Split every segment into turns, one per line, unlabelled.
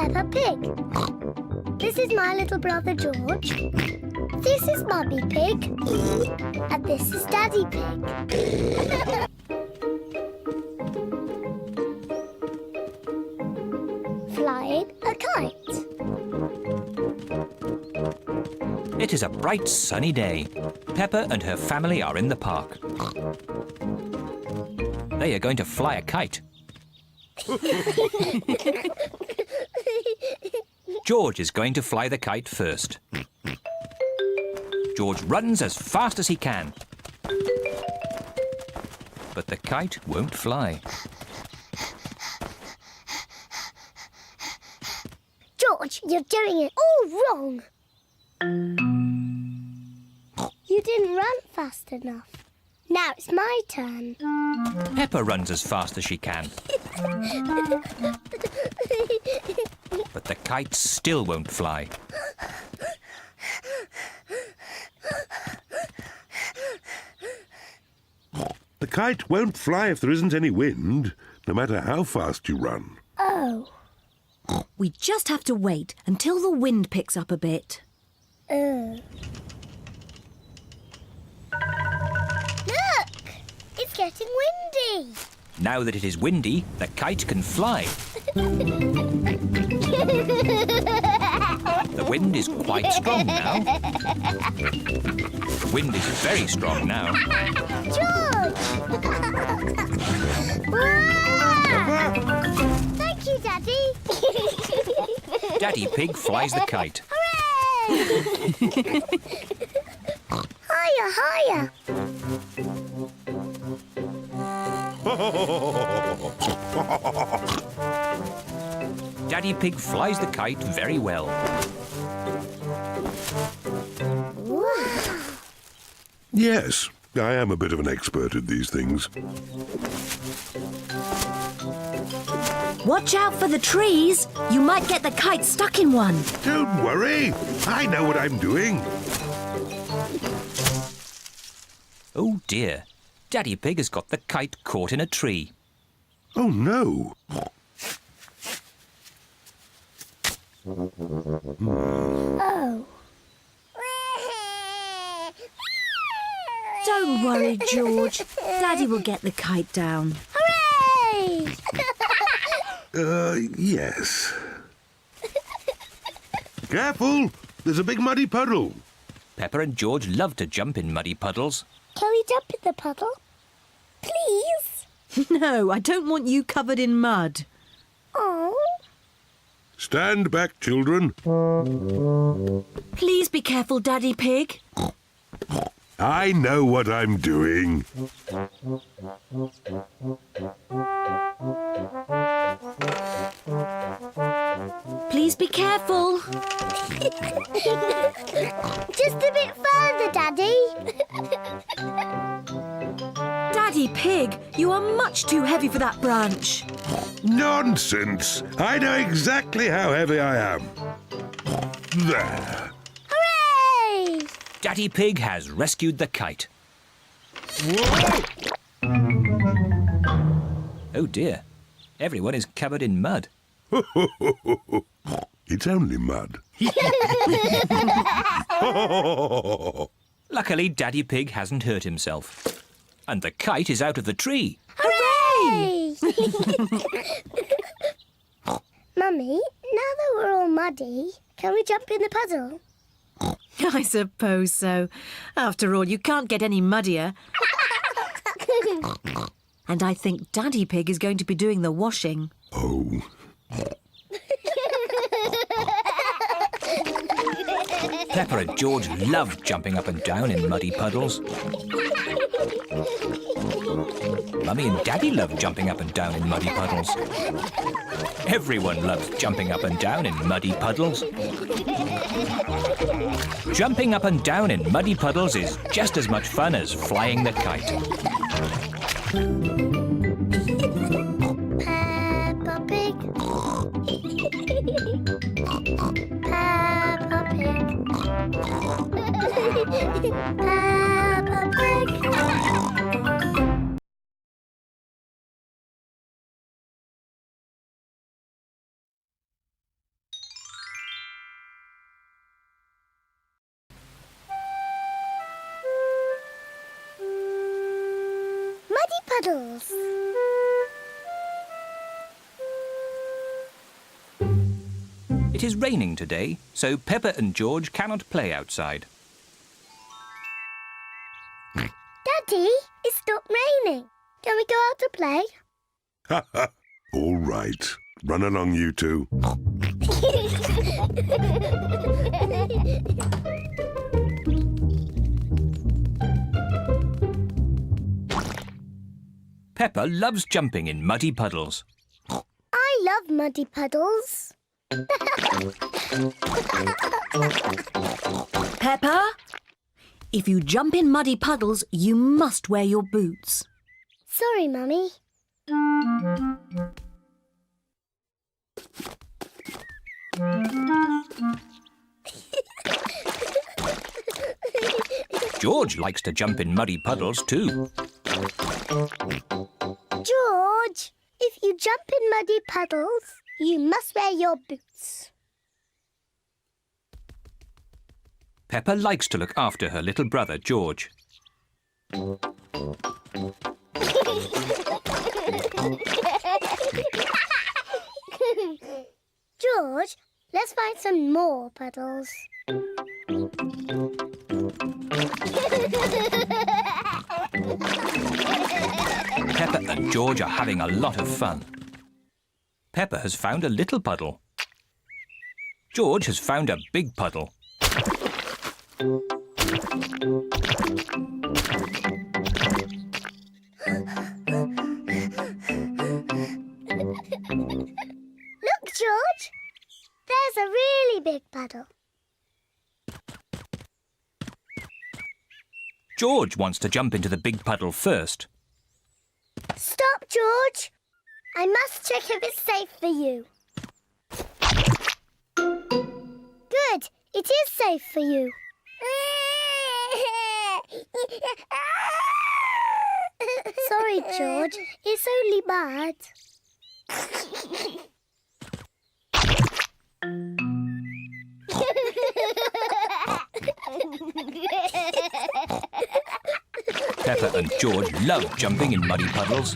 Peppa Pig. This is my little brother George. This is Mummy Pig. And this is Daddy Pig. Flying a kite.
It is a bright sunny day. Peppa and her family are in the park. They are going to fly a kite. George is going to fly the kite first. George runs as fast as he can. But the kite won't fly.
George, you're doing it all wrong. You didn't run fast enough. Now it's my turn.
Peppa runs as fast as she can. But the kite still won't fly.
The kite won't fly if there isn't any wind, no matter how fast you run.
Oh.
We just have to wait until the wind picks up a bit.
Look! It's getting windy.
Now that it is windy, the kite can fly. The wind is quite strong now. The wind is very strong now.
George! Wow! Thank you, Daddy.
Daddy Pig flies the kite.
Hooray! Higher, higher.
Daddy Pig flies the kite very well.
Wow!
Yes, I am a bit of an expert at these things.
Watch out for the trees. You might get the kite stuck in one.
Don't worry, I know what I'm doing.
Oh dear, Daddy Pig has got the kite caught in a tree.
Oh no!
Oh.
Don't worry, George. Daddy will get the kite down.
Hooray!
Yes. Careful! There's a big muddy puddle.
Peppa and George love to jump in muddy puddles.
Can we jump in the puddle? Please?
No, I don't want you covered in mud.
Oh.
Stand back, children.
Please be careful, Daddy Pig.
I know what I'm doing.
Please be careful.
Just a bit further, Daddy.
Daddy Pig, you are much too heavy for that branch.
Nonsense! I know exactly how heavy I am. There.
Hooray!
Daddy Pig has rescued the kite. Oh dear, everyone is covered in mud.
It's only mud.
Luckily, Daddy Pig hasn't hurt himself. And the kite is out of the tree.
Hooray! Mummy, now that we're all muddy, can we jump in the puddle?
I suppose so. After all, you can't get any muddier. And I think Daddy Pig is going to be doing the washing.
Oh.
Peppa and George love jumping up and down in muddy puddles. Mummy and Daddy love jumping up and down in muddy puddles. Everyone loves jumping up and down in muddy puddles. Jumping up and down in muddy puddles is just as much fun as flying the kite.
Peppa Pig. Peppa Pig. Peppa Pig. puddles.
It is raining today, so Peppa and George cannot play outside.
Daddy, it's stopped raining. Can we go out to play?
Ha ha! All right. Run along, you two.
Peppa loves jumping in muddy puddles.
I love muddy puddles.
Peppa, if you jump in muddy puddles, you must wear your boots.
Sorry, Mummy.
George likes to jump in muddy puddles too.
George, if you jump in muddy puddles, you must wear your boots.
Peppa likes to look after her little brother, George.
George, let's find some more puddles.
Peppa and George are having a lot of fun. Peppa has found a little puddle. George has found a big puddle.
Look, George. There's a really big puddle.
George wants to jump into the big puddle first.
Stop, George. I must check if it's safe for you. Good. It is safe for you. Sorry, George. It's only bad.
Peppa and George love jumping in muddy puddles.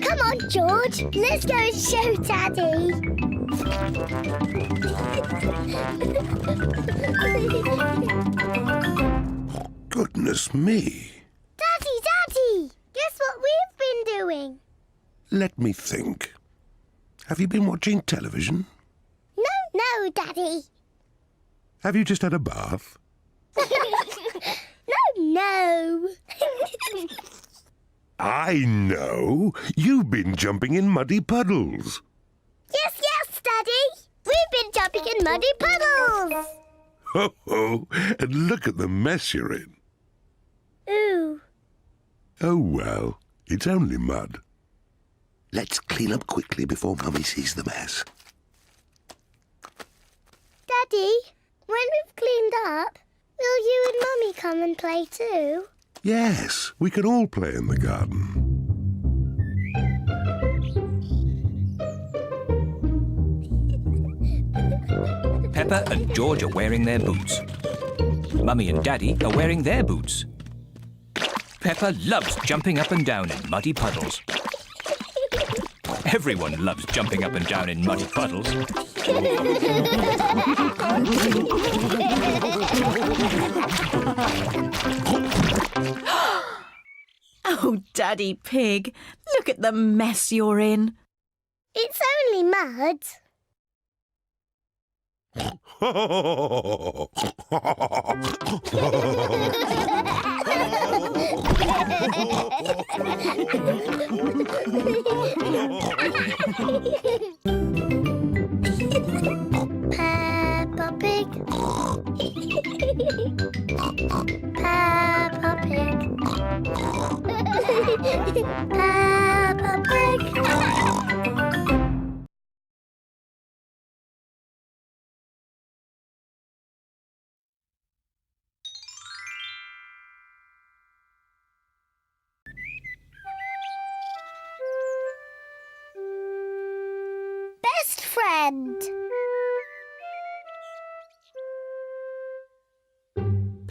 Come on, George. Let's go and show Daddy.
Goodness me.
Daddy! Guess what we've been doing?
Let me think. Have you been watching television?
No, Daddy.
Have you just had a bath?
No.
I know. You've been jumping in muddy puddles.
Yes, Daddy. We've been jumping in muddy puddles.
Ho ho! And look at the mess you're in.
Ooh.
Oh well, it's only mud. Let's clean up quickly before Mummy sees the mess.
Daddy, when we've cleaned up, will you and Mummy come and play too?
Yes, we can all play in the garden.
Peppa and George are wearing their boots. Mummy and Daddy are wearing their boots. Peppa loves jumping up and down in muddy puddles. Everyone loves jumping up and down in muddy puddles.
Oh, Daddy Pig, look at the mess you're in.
It's only mud. Peppa Pig. Peppa Pig. Peppa Pig. Best friend.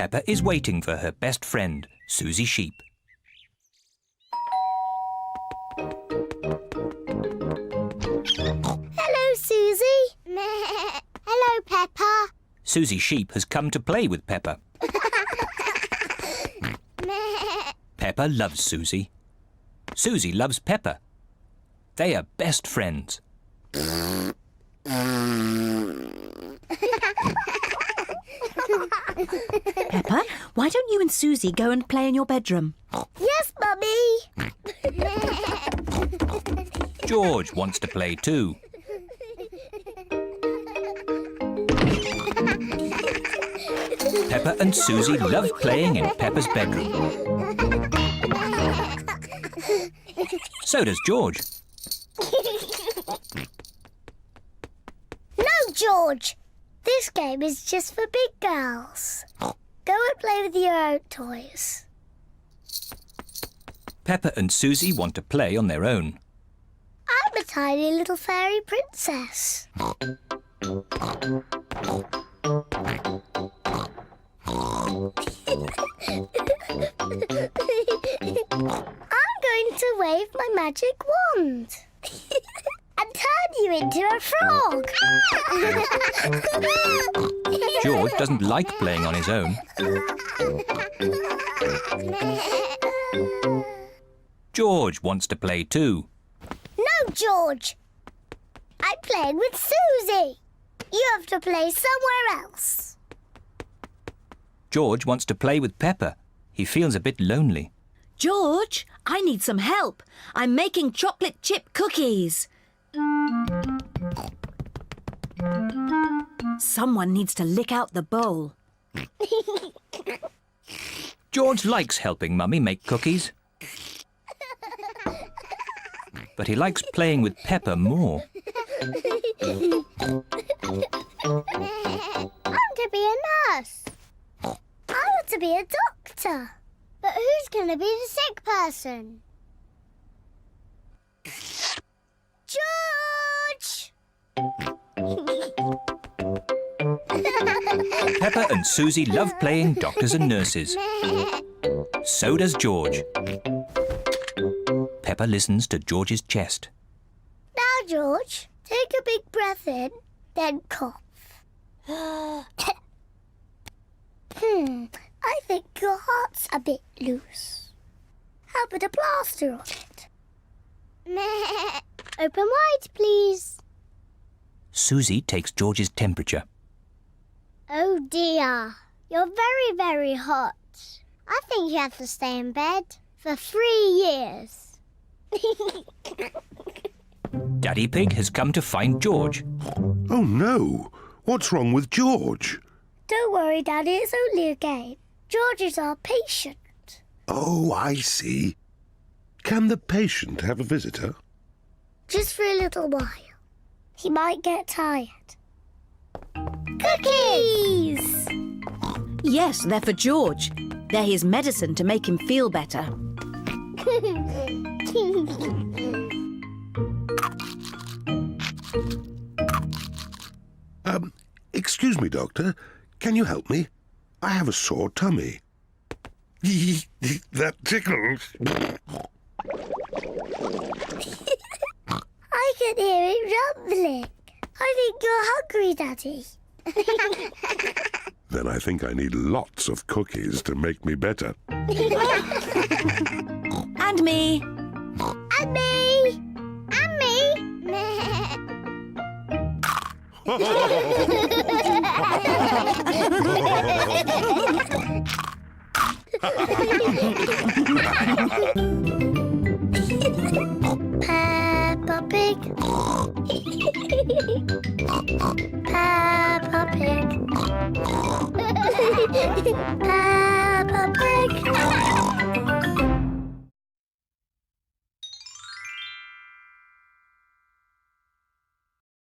Peppa is waiting for her best friend, Susie Sheep.
Hello, Susie. Hello, Peppa.
Susie Sheep has come to play with Peppa. Peppa loves Susie. Susie loves Peppa. They are best friends.
Peppa, why don't you and Susie go and play in your bedroom?
Yes, Mummy.
George wants to play too. Peppa and Susie love playing in Peppa's bedroom. So does George.
No, George. This game is just for big girls. Go and play with your own toys.
Peppa and Susie want to play on their own.
I'm a tiny little fairy princess. I'm going to wave my magic wand and turn you into a frog.
George doesn't like playing on his own. George wants to play too.
No, George. I'm playing with Susie. You have to play somewhere else.
George wants to play with Peppa. He feels a bit lonely.
George, I need some help. I'm making chocolate chip cookies. Someone needs to lick out the bowl.
George likes helping Mummy make cookies. But he likes playing with Peppa more.
I'm to be a nurse. I want to be a doctor. But who's going to be the sick person? George!
Peppa and Susie love playing doctors and nurses. So does George. Peppa listens to George's chest.
Now, George, take a big breath in, then cough. I think your heart's a bit loose. How about a plaster on it? Open wide, please.
Susie takes George's temperature.
Oh dear, you're very, very hot. I think you have to stay in bed for 3 years.
Daddy Pig has come to find George.
Oh no! What's wrong with George?
Don't worry, Daddy, it's only a game. George is our patient.
Oh, I see. Can the patient have a visitor?
Just for a little while. He might get tired. Cookies!
Yes, they're for George. They're his medicine to make him feel better.
Excuse me, Doctor. Can you help me? I have a sore tummy. That tickles.
I can hear it rumbling. I think you're hungry, Daddy.
Then I think I need lots of cookies to make me better.
And me.
And me! And me! Peppa Pig.